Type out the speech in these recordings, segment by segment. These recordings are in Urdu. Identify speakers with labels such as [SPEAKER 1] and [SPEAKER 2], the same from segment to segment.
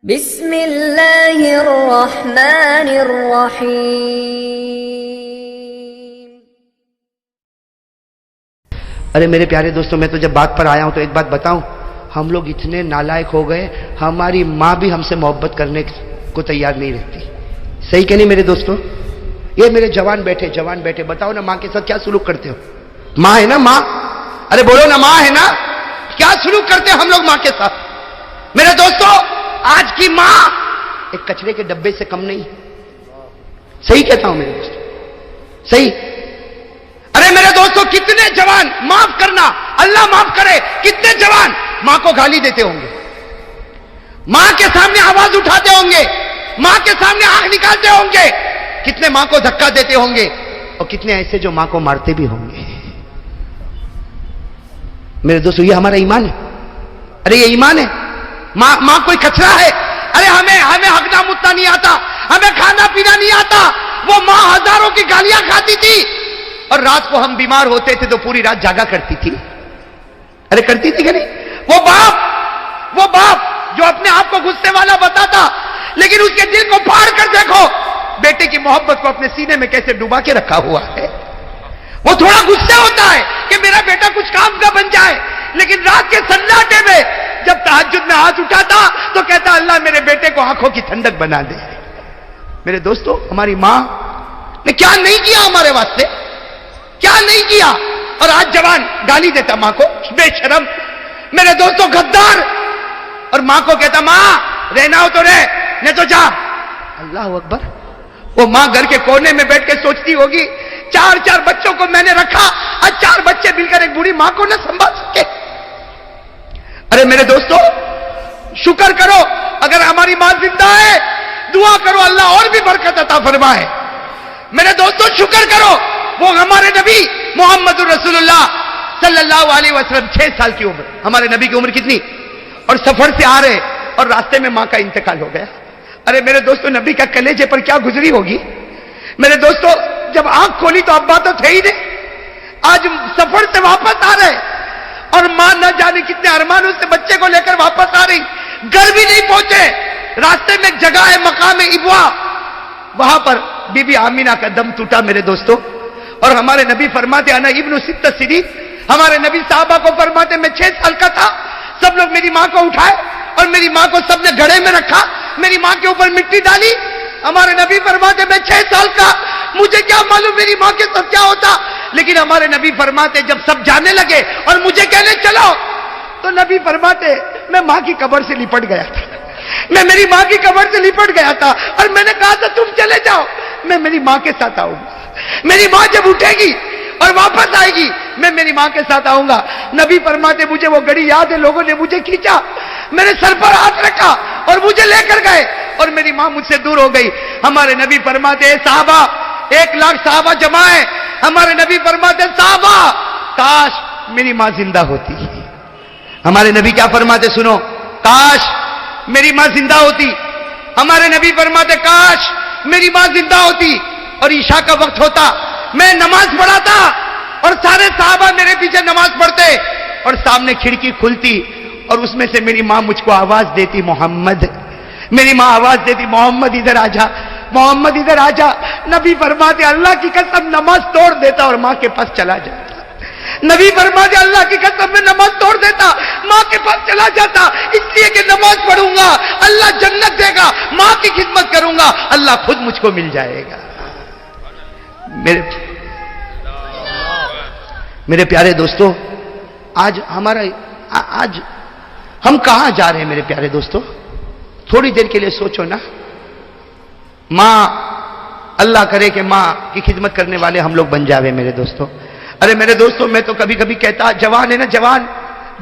[SPEAKER 1] بسم اللہ الرحمن الرحیم۔
[SPEAKER 2] ارے میرے پیارے دوستوں، میں تو جب بات پر آیا ہوں تو ایک بات بتاؤں، ہم لوگ اتنے نالائق ہو گئے، ہماری ماں بھی ہم سے محبت کرنے کو تیار نہیں رہتی۔ صحیح کہ نہیں میرے دوستوں؟ یہ میرے جوان بیٹھے بتاؤ نا، ماں کے ساتھ کیا سلوک کرتے ہو؟ ماں ہے نا ماں، ارے بولو نا، ماں ہے نا، کیا سلوک کرتے ہیں ہم لوگ ماں کے ساتھ؟ میرے دوستوں، آج کی ماں ایک کچرے کے ڈبے سے کم نہیں۔ صحیح کہتا ہوں میرے دوستوں، صحیح۔ ارے میرے دوستوں، کتنے جوان، معاف کرنا، اللہ معاف کرے، کتنے جوان ماں کو گالی دیتے ہوں گے، ماں کے سامنے آواز اٹھاتے ہوں گے، ماں کے سامنے آنکھ نکالتے ہوں گے، کتنے ماں کو دھکا دیتے ہوں گے، اور کتنے ایسے جو ماں کو مارتے بھی ہوں گے۔ میرے دوستوں، یہ ہمارا ایمان ہے؟ ارے یہ ایمان ہے؟ ماں کوئی کچرا ہے؟ ارے ہمیں ہگنا متنا نہیں آتا، ہمیں کھانا پینا نہیں آتا، وہ ماں ہزاروں کی گالیاں کھاتی تھی، اور رات کو ہم بیمار ہوتے تھے تو پوری رات جاگا کرتی تھی۔ ارے کرتی تھی کہ نہیں؟ وہ باپ جو اپنے آپ کو غصے والا بتاتا، لیکن اس کے دل کو پھاڑ کر دیکھو، بیٹے کی محبت کو اپنے سینے میں کیسے ڈوبا کے رکھا ہوا ہے۔ وہ تھوڑا غصے ہوتا ہے کہ میرا بیٹا کچھ کام کا بن جائے، لیکن رات کے سناٹے میں جب تہجد میں ہاتھ اٹھاتا تو کہتا اللہ میرے بیٹے کو آنکھوں کی ٹھنڈک بنا دے۔ میرے دوستوں، ہماری ماں نے کیا نہیں کیا ہمارے واسطے، کیا نہیں کیا، اور آج جوان گالی دیتا ماں کو، بے شرم۔ میرے دوستوں، غدار، اور ماں کو کہتا ماں رہنا ہو تو رہ، نہیں تو جا۔ اللہ اکبر۔ وہ ماں گھر کے کونے میں بیٹھ کے سوچتی ہوگی، چار بچوں کو میں نے رکھا، آج 4 بچے مل کر ایک بوڑھی ماں کو نہ سنبھال سکے۔ ارے میرے دوستو، شکر کرو اگر ہماری ماں زندہ ہے، دعا کرو اللہ اور بھی برکت عطا فرمائے۔ میرے دوستو، شکر کرو، وہ ہمارے نبی محمد رسول اللہ صلی اللہ علیہ وسلم 6 سال کی عمر، ہمارے نبی کی عمر کتنی، اور سفر سے آ رہے اور راستے میں ماں کا انتقال ہو گیا۔ ارے میرے دوستو، نبی کا کلیجے پر کیا گزری ہوگی۔ میرے دوستو، جب آنکھ کھولی تو ابا تو تھے ہی نہیں، آج سفر سے واپس آ رہے، اور ماں نہ جانے کتنے ارمانوں سے بچے کو لے کر واپس آ رہی، گھر بھی نہیں پہنچے، راستے میں ایک جگہ ہے مقام ابوا، وہاں پر بی بی آمینہ کا دم ٹوٹا میرے دوستو، اور ہمارے نبی فرماتے انا ابن 6 سنین، ہمارے نبی صحابہ کو فرماتے میں 6 سال کا تھا، سب لوگ میری ماں کو اٹھائے اور میری ماں کو سب نے گھڑے میں رکھا، میری ماں کے اوپر مٹی ڈالی۔ ہمارے نبی فرماتے میں 6 سال کا، مجھے کیا معلوم میری ماں کے ساتھ کیا ہوتا، لیکن ہمارے نبی فرماتے جب سب جانے لگے اور مجھے کہنے چلو، تو نبی فرماتے میں ماں کی قبر سے لپٹ گیا تھا، میں میری ماں کی قبر سے لپٹ گیا تھا، اور میں نے کہا تھا تم چلے جاؤ، میں میری ماں کے ساتھ آؤں گا، میری ماں جب اٹھے گی اور واپس آئے گی میں میری ماں کے ساتھ آؤں گا۔ نبی فرماتے مجھے وہ گھڑی یاد ہے، لوگوں نے مجھے کھینچا، میرے سر پر ہاتھ رکھا اور مجھے لے کر گئے، اور میری ماں مجھ سے دور ہو گئی۔ ہمارے نبی فرماتے اے صحابہ، 1 لاکھ صحابہ جمع ہے، ہمارے نبی فرماتے صحابہ کاش میری ماں زندہ ہوتی۔ ہمارے نبی کیا فرماتے سنو، کاش میری ماں زندہ ہوتی۔ ہمارے نبی فرماتے کاش میری ماں زندہ ہوتی، اور عشاء کا وقت ہوتا، میں نماز پڑھاتا اور سارے صحابہ میرے پیچھے نماز پڑھتے، اور سامنے کھڑکی کھلتی اور اس میں سے میری ماں مجھ کو آواز دیتی محمد، میری ماں آواز دیتی محمد ادھر آ جا، محمد ادھر آ جا۔ نبی فرماتے اللہ کی قسم نماز توڑ دیتا اور ماں کے پاس چلا جاتا۔ نبی فرماتے اللہ کی قسم میں نماز توڑ دیتا، ماں کے پاس چلا جاتا، اس لیے کہ نماز پڑھوں گا اللہ جنت دے گا، ماں کی خدمت کروں گا اللہ خود مجھ کو مل جائے گا۔ میرے پیارے دوستو، آج ہم کہاں جا رہے ہیں میرے پیارے دوستو؟ تھوڑی دیر کے لیے سوچو نا، ماں، اللہ کرے کہ ماں کی خدمت کرنے والے ہم لوگ بن جاوے میرے دوستو۔ ارے میرے دوستو، میں تو کبھی کبھی کہتا، جوان ہے نا،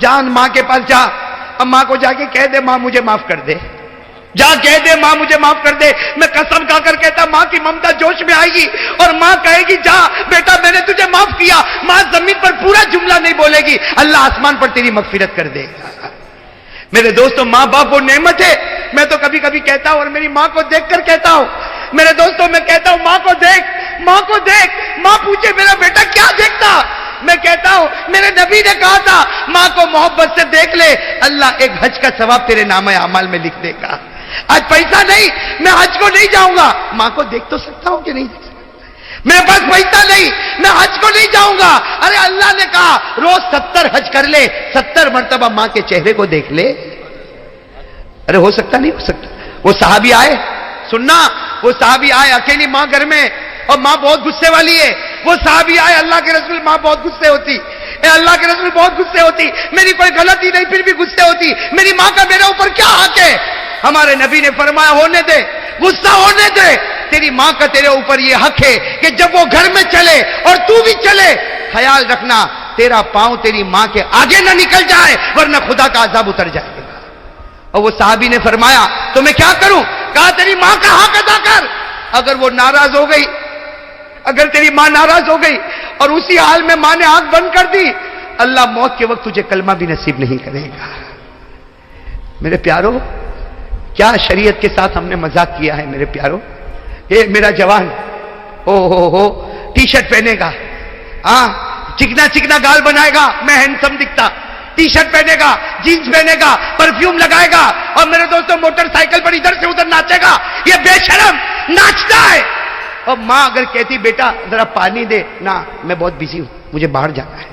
[SPEAKER 2] جان ماں کے پاس جا، اب ماں کو جا کے کہہ دے ماں مجھے معاف کر دے، جا کہہ دے ماں مجھے معاف کر دے۔ میں قسم کھا کر کہتا ماں کی ممتا جوش میں آئے گی اور ماں کہے گی جا بیٹا میں نے تجھے معاف کیا، ماں زمین پر پورا جملہ نہیں بولے گی، اللہ آسمان پر تیری مغفرت کر دے گا۔ میرے دوستو، ماں باپ وہ نعمت ہے، میں تو کبھی کبھی کہتا ہوں اور میری ماں کو دیکھ کر کہتا ہوں، میرے دوستو میں کہتا ہوں ماں کو دیکھ، ماں کو دیکھ، ماں پوچھے میرا بیٹا کیا دیکھتا، میں کہتا ہوں میرے نبی نے کہا تھا ماں کو محبت سے دیکھ لے، اللہ ایک حج کا ثواب تیرے نامہ اعمال میں لکھ دے گا۔ آج پیسہ نہیں، میں حج کو نہیں جاؤں گا، ماں کو دیکھ تو سکتا ہوں کہ نہیں دیکھ سکتا؟ میرے پاس پیسہ نہیں، میں حج کو نہیں جاؤں گا، ارے اللہ نے کہا روز 70 حج کر لے، 70 مرتبہ ماں کے چہرے کو دیکھ لے۔ ارے ہو سکتا نہیں ہو سکتا؟ وہ صحابی آئے، سننا، وہ صحابی آئے، اکیلی ماں گھر میں اور ماں بہت غصے والی ہے۔ وہ صحابی آئے، اللہ کے رسول، ماں بہت غصے ہوتی، اے اللہ کے رسول بہت غصے ہوتی، میری کوئی غلطی نہیں پھر بھی غصے ہوتی، میری ماں کا میرے اوپر کیا حق ہے؟ ہمارے نبی نے فرمایا ہونے دے، غصہ ہونے دے، تیری ماں کا تیرے اوپر یہ حق ہے کہ جب وہ گھر میں چلے اور تو بھی چلے، خیال رکھنا تیرا پاؤں تیری ماں کے آگے نہ نکل جائے ورنہ خدا کا عذاب اتر جائے گا۔ اور وہ صحابی نے فرمایا تو میں کیا کروں؟ کہا تیری ماں کا حق ادا کر، اگر وہ ناراض ہو گئی، اگر تیری ماں ناراض ہو گئی اور اسی حال میں ماں نے آنکھ بند کر دی، اللہ موت کے وقت تجھے کلمہ بھی نصیب نہیں کرے گا۔ میرے پیارو، کیا شریعت کے ساتھ ہم نے مذاق کیا ہے میرے پیارو۔ یہ میرا جوان ہو ٹی شرٹ پہنے گا، چکنا چکنا گال بنائے گا، میں ہینڈسم دکھتا، ٹی شرٹ پہنے گا، جینز پہنے گا، پرفیوم لگائے گا، اور میرے دوستوں موٹر سائیکل پر ادھر سے ادھر ناچے گا، یہ بے شرم ناچتا ہے۔ اور ماں اگر کہتی بیٹا ذرا پانی دے، نہ میں بہت بزی ہوں، مجھے باہر جانا ہے،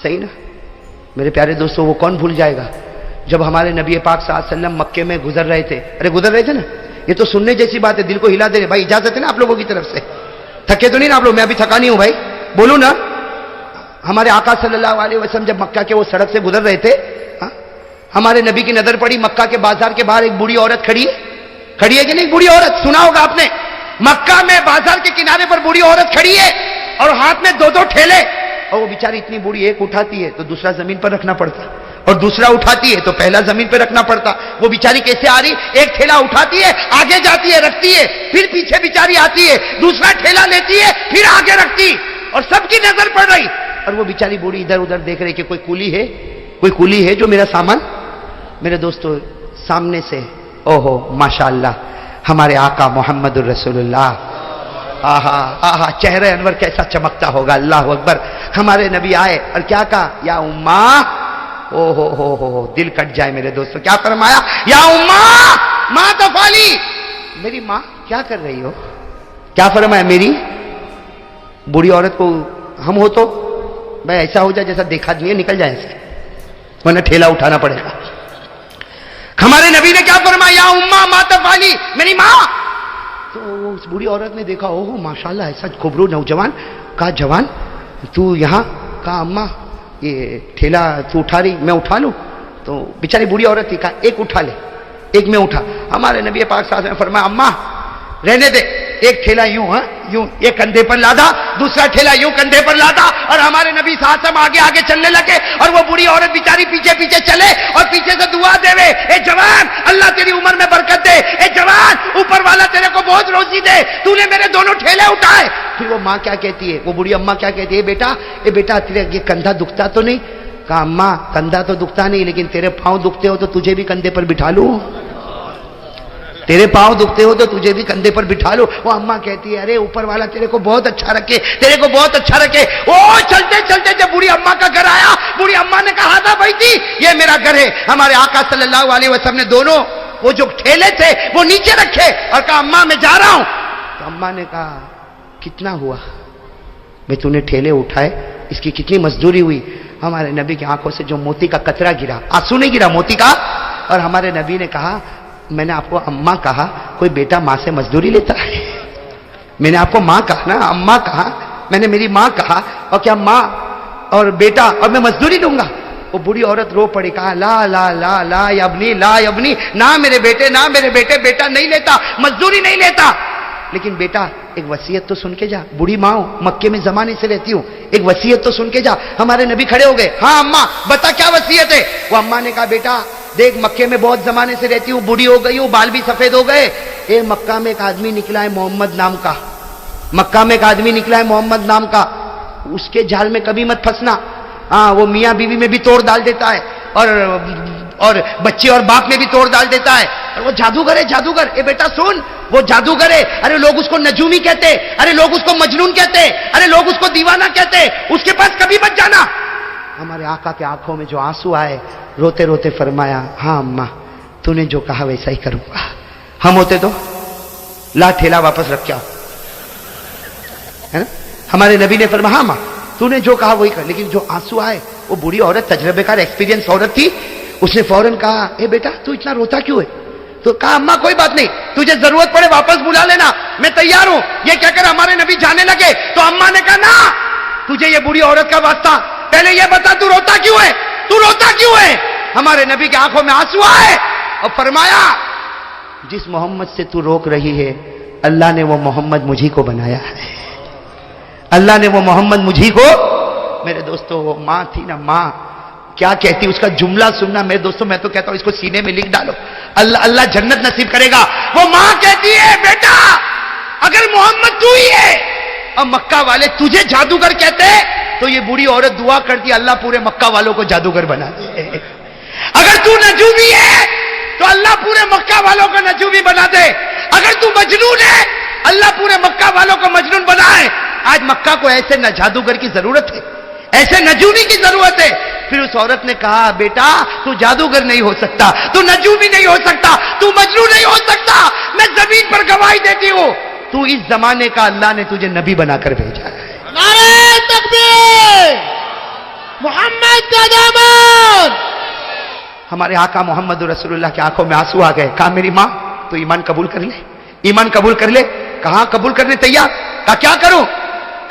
[SPEAKER 2] صحیح نا میرے پیارے دوستوں؟ وہ کون بھول جائے گا جب ہمارے نبی پاک صلی اللہ علیہ وسلم مکے میں گزر رہے تھے، گزر رہے تھے نا، یہ تو سننے جیسی بات ہے، دل کو ہلا دے رہے۔ بھائی اجازت ہے نا آپ لوگوں کی طرف سے؟ تھکے تو نہیں نا آپ لوگ؟ میں ابھی تھکا نہیں ہوں بھائی، بولوں نا۔ ہمارے آقا صلی اللہ علیہ وسلم جب مکہ کے وہ سڑک سے گزر رہے تھے، ہمارے نبی کی نظر پڑی مکہ کے بازار کے باہر ایک بوڑھی عورت کھڑی ہے کہ نہیں؟ بوڑھی عورت سنا ہوگا آپ نے، مکہ میں بازار کے کنارے پر بوڑھی عورت کھڑی ہے اور ہاتھ میں 2 ٹھیلے، اور وہ بیچاری اتنی بوڑھی، ایک اٹھاتی ہے تو دوسرا زمین پر رکھنا پڑتا، اور دوسرا اٹھاتی ہے تو پہلا زمین پہ رکھنا پڑتا۔ وہ بیچاری کیسے آ رہی؟ ایک ٹھیلا اٹھاتی ہے، آگے جاتی ہے، رکھتی ہے، پھر پیچھے بیچاری آتی ہے، دوسرا ٹھیلا لیتی ہے، پھر آگے رکھتی، اور سب کی نظر پڑ رہی، اور وہ بیچاری بوڑھی ادھر ادھر دیکھ رہی کہ کوئی کولی ہے جو میرا سامان۔ میرے دوستو سامنے سے اوہو ماشاءاللہ ہمارے آقا محمد الرسول اللہ، آہا آہا چہرہ انور کیسا چمکتا ہوگا، اللہ اکبر۔ ہمارے نبی آئے اور کیا کہا؟ یا اماں، او ہو دل کٹ جائے میرے دوستو، کیا فرمایا؟ یا اماں ماں تفعلی، میری ماں کیا کر رہی ہو؟ کیا فرمایا؟ میری بوڑھی عورت کو ہم ہو تو بھائی ایسا ہو جائے جیسا دیکھا نہیں ہے، نکل جائے ایسے، ورنہ ٹھیلا اٹھانا پڑے گا۔ ہمارے نبی نے کیا فرمایا؟ یا اماں ما تفعلی، میری ماں۔ تو اس بوڑھی عورت نے دیکھا اوہ ماشاءاللہ ایسا کھبرو نوجوان، کہا جوان تو یہاں؟ کہا اماں یہ ٹھیلا تو اٹھا رہی، میں اٹھا لوں؟ تو بیچاری بوڑھی عورت تھی، کہا ایک اٹھا لے، ایک میں اٹھا۔ ہمارے نبی پاک صلی اللہ علیہ وسلم نے فرمایا اماں رہنے دے، ایک ٹھیلا یوں یوں ایک کندھے پر لادا، دوسرا ٹھیلا یوں کندھے پر لادا، اور ہمارے نبی صلی اللہ علیہ وسلم آگے آگے چلنے لگے، اور وہ بوڑھی عورت بیچاری پیچھے پیچھے چلے اور پیچھے سے دعا دے وے، اے جوان اللہ تیری عمر میں برکت دے، اے جوان اوپر والا تیرے کو بہت روزی دے، تو نے میرے دونوں ٹھیلے اٹھائے۔ پھر وہ ماں کیا کہتی ہے، وہ بوڑھی اماں کیا کہتی ہے؟ اے بیٹا تیرے یہ کندھا دکھتا تو نہیں؟ کہا اماں کندھا تو دکھتا نہیں، لیکن تیرے پاؤں دکھتے ہو تو تجھے بھی کندھے پر بٹھا لوں، تیرے پاؤں دکھتے ہو تو تجھے بھی کندھے پر بٹھا لو۔ وہ اماں کہتی ہے ارے اوپر والا تیرے کو بہت اچھا رکھے، تیرے کو بہت اچھا رکھے۔ او چلتے چلتے جب بوڑھی اماں کا گھر آیا، بوڑھی اماں نے کہا تھا بھائی تھی یہ میرا گھر ہے۔ ہمارے آقا صلی اللہ علیہ وسلم نے دونوں وہ جو ٹھیلے تھے وہ نیچے رکھے اور کہا اماں میں جا رہا ہوں۔ تو اماں نے کہا کتنا ہوا بھائی تو نے ٹھیلے اٹھائے، اس کی کتنی مزدوری ہوئی؟ ہمارے نبی کی آنکھوں سے جو موتی کا قطرہ گرا، آنسو نہیں گرا، موتی کا۔ اور ہمارے نبی نے کہا میں نے آپ کو اماں کہا، کوئی بیٹا ماں سے مزدوری لیتا ہے؟ میں نے آپ کو ماں کہا نا، اماں کہا، میں نے میری ماں کہا، اور کیا ماں اور بیٹا اور میں مزدوری لوں گا؟ وہ بوڑھی عورت رو پڑی، کہا لا لا لا لا ابنی، لا ابنی، نہ میرے بیٹے، نہ میرے بیٹے، بیٹا نہیں لیتا، مزدوری نہیں لیتا۔ لیکن بیٹا ایک وصیت تو سن کے جا، بوڑھی ماں ہوں، مکے میں زمانے سے رہتی ہوں، ایک وصیت تو سن کے جا۔ ہمارے نبی کھڑے ہو گئے، ہاں اماں بتا کیا وصیت ہے؟ وہ اماں نے کہا بیٹا دیکھ مکے میں بہت زمانے سے رہتی ہوں، بوڑھی ہو گئی ہوں، بال بھی سفید ہو گئے، مکہ میں ایک آدمی نکلا ہے محمد نام کا، مکہ میں ایک آدمی نکلا ہے محمد نام کا، اس کے جال میں کبھی مت پھنسنا۔ ہاں وہ میاں بیوی میں بھی توڑ ڈال دیتا ہے، اور بچے اور باپ میں بھی توڑ ڈال دیتا ہے، وہ جادوگر ہے جادوگر. اے بیٹا سن, وہ جادوگر ہے. ارے لوگ اس کو نجومی کہتے, ارے لوگ اس کو مجنون کہتے, ارے لوگ اس کو دیوانہ کہتے. اس کے پاس کبھی مت جانا. ہمارے آقا کے آنکھوں میں جو آنسو آئے, روتے روتے فرمایا, ہاں اماں تو نے جو کہا ویسا ہی کروں گا. ہم ہوتے تو لا ٹھیلا واپس رکھ کے آؤ, ہے نا. ہمارے نبی نے فرمایا, ہاں ماں تو نے جو کہا وہی کر. لیکن جو آنسو آئے, وہ بوڑھی عورت, تجربے کار ایکسپیرینس عورت تھی, اس نے فوراً کہا, اے بیٹا تو اتنا روتا کیوں ہے؟ تو کہا, اماں کوئی بات نہیں, تجھے ضرورت پڑے واپس بلا لینا, میں تیار ہوں. یہ کہہ کر ہمارے نبی جانے لگے تو اماں نے کہا, نا تجھے یہ بوڑھی عورت کا واسطہ, پہلے یہ بتا تو روتا کیوں ہے, تو روتا کیوں ہے؟ ہمارے نبی کی آنکھوں میں آنسو آئے اور فرمایا, جس محمد سے تو روک رہی ہے, اللہ نے وہ محمد مجھی کو بنایا ہے. اللہ نے وہ محمد مجھی کو. میرے دوستو وہ ماں تھی نا, ماں کیا کہتی, اس کا جملہ سننا میرے دوستو. میں تو کہتا ہوں اس کو سینے میں لکھ ڈالو, اللہ اللہ جنت نصیب کرے گا. وہ ماں کہتی ہے, بیٹا اگر محمد تو ہی ہے اور مکہ والے تجھے جادوگر کہتے, تو یہ بوڑھی عورت دعا کرتی, اللہ پورے مکہ والوں کو جادوگر بنا دے. اگر تو نجومی ہے تو اللہ پورے مکہ والوں کو نجومی بنا دے. اگر تو مجنون ہے, اللہ پورے مکہ والوں کو مجنون بنائے. آج مکہ کو ایسے نہ جادوگر کی ضرورت ہے, ایسے نجومی کی ضرورت ہے. پھر اس عورت نے کہا, بیٹا تو جادوگر نہیں ہو سکتا, تو نجومی نہیں ہو سکتا, تو مجنون نہیں ہو سکتا. میں زمین پر گواہی دیتی ہوں, تو اس زمانے کا اللہ نے تجھے نبی بنا کر بھیجا ہے.
[SPEAKER 3] نعرہ تکبیر, محمد کا دامن.
[SPEAKER 2] ہمارے آقا محمد رسول اللہ کی آنکھوں میں آنسو آ گئے. کہا, میری ماں تو ایمان قبول کر لے, ایمان قبول کر لے. کہاں قبول کرنے تیار. کہا, کیا کروں؟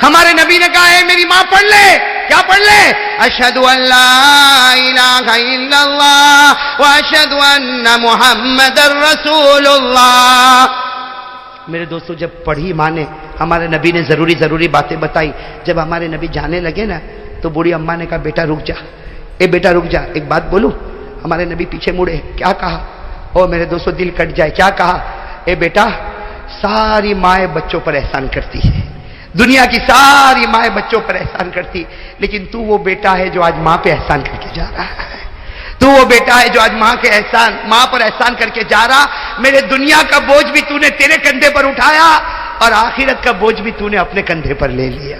[SPEAKER 2] ہمارے نبی نے کہا, ہے میری ماں پڑھ لے. کیا پڑھ لے؟ اشہدو ان لا الہ الا اللہ واشہدو ان محمد رسول اللہ. میرے دوستو جب پڑھی ماں نے, ہمارے نبی نے ضروری باتیں بتائی. جب ہمارے نبی جانے لگے نا, تو بوڑھی اماں نے کہا, بیٹا رک جا, اے بیٹا رک جا, ایک بات بولوں. ہمارے نبی پیچھے مڑے, کیا کہا؟ او میرے دوستو دل کٹ جائے. کیا کہا؟ اے بیٹا, ساری مائیں بچوں پر احسان کرتی ہے, دنیا کی ساری مائیں بچوں پر احسان کرتی, لیکن تو وہ بیٹا ہے جو آج ماں پہ احسان کر کے جا رہا ہے. تو وہ بیٹا ہے جو آج ماں پر احسان کر کے جا رہا. میرے دنیا کا بوجھ بھی تو نے تیرے کندھے پر اٹھایا, اور آخرت کا بوجھ بھی تو نے اپنے کندھے پر لے لیا.